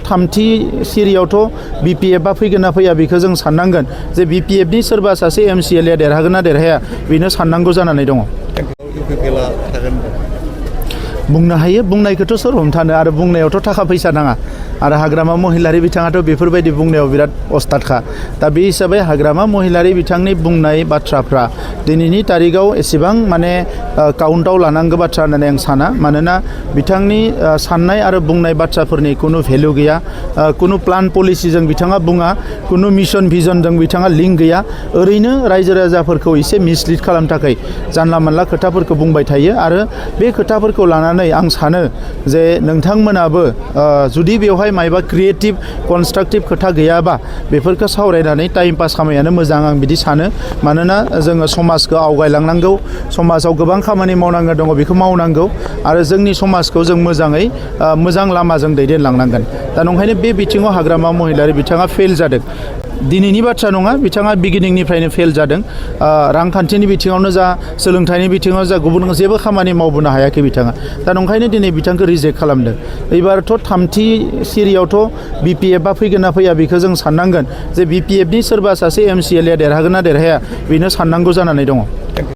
थामथि सिरियावथ' BPF फैगोन ना फैया बेखौ जों साननांगोन जे BPF नि सोरबा सासे MCLA देरहागोन ना देरहाया बेनो साननांगौ जानानै दङ। बुंनो हायो बुंनायखौथ' सोर हमथानो आरो बुंनायावथ' थाखा फैसा नाङा आरो हाग्रामा महिलारि बिथाङाथ' बेफोरबायदि बुंनायाव बिराद अस्तादखा दा बे हिसाबै हाग्रामा महिलारि बिथांनि बुंनाय बाथ्राफ्रा दिनैनि तारिखाव एसेबां माने काउन्टाव लानांगौ बाथ्रा होननानै आं साना मानोना बिथांनि साननाय आरो बुंनाय बाथ्राफोरनि खुनु भेलु गैया खुनु प्लान पलिसिजों बिथाङा बुङा खुनु मिशन भिजनजों बिथाङा लिंक गैया ओरैनो रायजो राजाफोरखौ एसे मिसलिड खालामनो थाखाय जानला मोनला खोथाफोरखौ बुंबाय थायो आरो बे खोथाफोरखौ लानानै आं सानो जे नोंथांमोनाबो जुदि बेवहाय मायबा क्रिएटिभ कनस्ट्राक्टिभ खोथा गैयाबा बेफोरखौ सावरायनानै टाइम पास खालामनायानो मोजां आं बिदि सानो मानोना जोङो समाजखौ आवगायलांनांगौ समाजाव गोबां खामानि मावनांगौ दङ बेखौ मावनांगौ आरो जोंनि समाजखौ जों मोजाङै मोजां लामाजों दैदेनलांनांगोन दा नंखायनो बे बिथिङाव हाग्रामा महिलारि बिथाङा फेल जादों दिनैनि बाथ्रा नङा बिथाङा बिगिनिंनिफ्रायनो फेल जादों रांखान्थिनि बिथिङावनो जा सोलोंथाइनि बिथिङाव जा गुबुन जेबो खामानि मावबोनो हायाखै बिथाङा दा नंखायनो दिनै बिथांखौ रिजेक्ट खालामदों एबारथ' थामथि सिरियावथ' BPF फैगोन ना फैया बेखौ जों साननांगोन जे BPF नि सोरबा सासे MCLA देरहागोन ना देरहाया बेनो साननांगौ जानानै दङ।